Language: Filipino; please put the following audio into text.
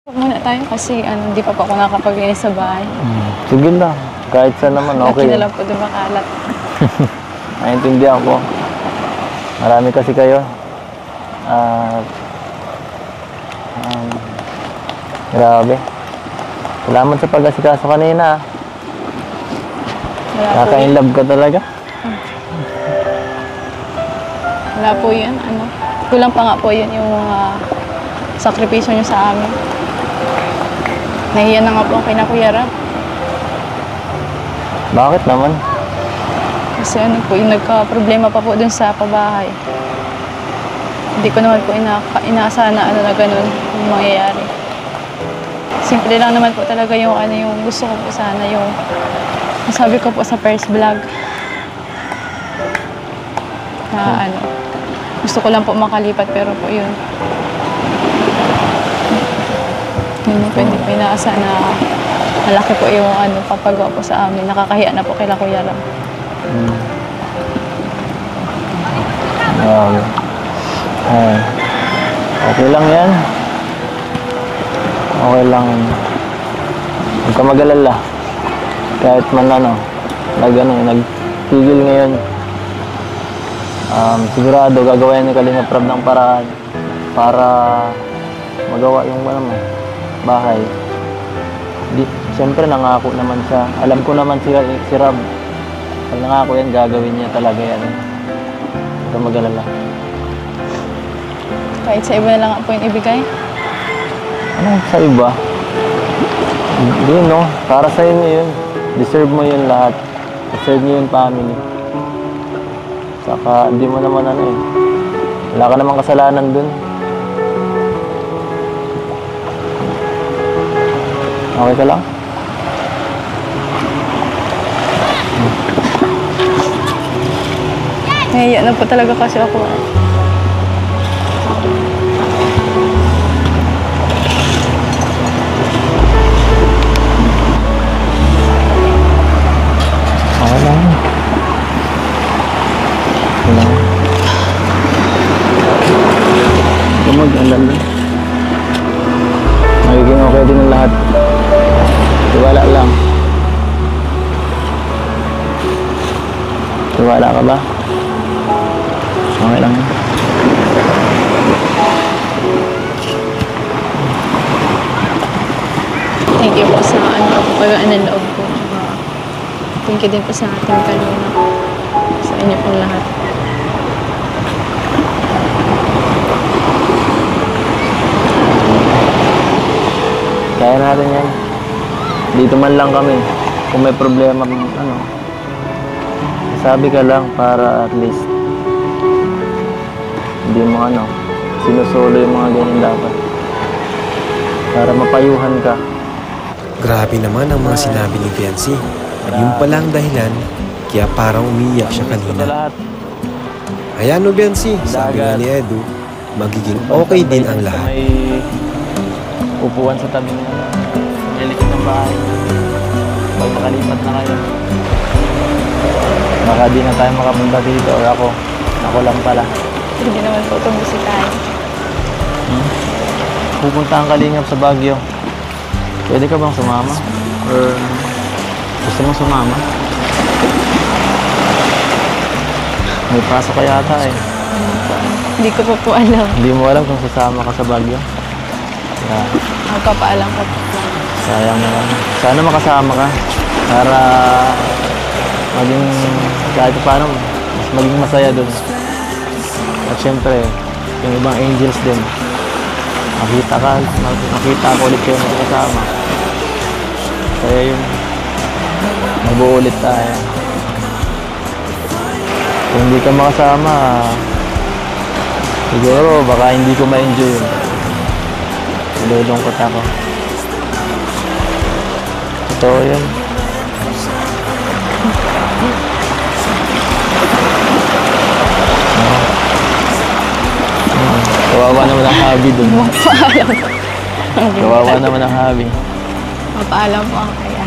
Huwag muna tayo kasi hindi pa po ako nakapag-inis sa bahay. Sige lang. Kahit saan naman, okay. Laki na lang po dumakalat. Naintindihan ko. Marami kasi kayo. At grabe. Salamat sa pag-asikaso kanina. Kaka-inlove ka talaga. Wala po yun. Kulang pa nga po yun yung mga sakripisyo nyo sa amin. Nahiya na nga po ang kina Kuya Rab. Bakit naman? Kasi po, yung nagka-problema pa po dun sa pabahay. Hindi ko naman po inaasahan na na ganun yung mangyayari. Simple lang naman po talaga yung yung gusto ko po sana, yung sabi ko po sa first vlog. Na gusto ko lang po makalipat pero po yun. Hindi pwede po inaasahan na malaki po yung papagawa po sa amin. Nakakahiya na po kay Kuya Rab. Okay lang yan. Okay lang. Huwag ka mag-alala. Kahit man nagtigil ngayon. Sigurado gagawin ni Kalinga Prab ng paraan para magawa yung bahay. Siyempre nangako naman siya. Alam ko naman si Rab. Pag nangako yan, gagawin niya talaga yan. Huwag ka mag-alala. Kahit sa iba na lang po yung ibigay? Ano sa iba? Hindi, no? Para sa inyo yun. Deserve mo yun lahat. Deserve niyo yung family. Saka, hindi mo naman wala ka namang kasalanan dun. Okay ka lang? Nahiya na po talaga kasi ako. Okay lang. Huwag mag-alala. Magiging okay din ang lahat. Tiwala lang. Tiwala ka ba? Okay lang. Thank you po sa pag-analoog po. Thank you din po sa ating Kalina. Sa inyo pong lahat. Kaya natin yan. Dito man lang kami. Kung may problema, sabi ka lang para at least hindi mo sinusolo yung mga ganyan dapat. Para mapayuhan ka. Grabe naman ang mga sinabi ni Viancy. Yung palang dahilan, kaya parang umiiyak siya kanina. Ayan o Viancy, sabi nga ni Edu, magiging okay din ang lahat. May upuan sa tabi ng likod ng bahay. Pag nakalipat na kayo. Baka di na tayo makapunta dito or ako lang pala. Hindi naman po itong bisitahin. Pupunta ang Kalingap sa Baguio. Pwede ka bang sumama? Or gusto mong sumama? May pasok ka yata eh. Hindi ko po alam. Hindi mo alam kung sasama ka sa Baguio? Yeah. Magpapaalam ko po. Sayang naman. Sana makasama ka para maging kahit paano mas maging masaya dun. At syempre, yung ibang angels din. Makita ko ulit kayo magkasama. Kaya yun, mag-uwi ulit tayo. Kung hindi ka makasama, siguro baka hindi ko ma-enjoy yun. Nalulungkot ako. Totoo yun. Kawawa naman ang hobby dun. Magpaalam po. Kawawa naman ang hobby. Mapaalam po ang kaya.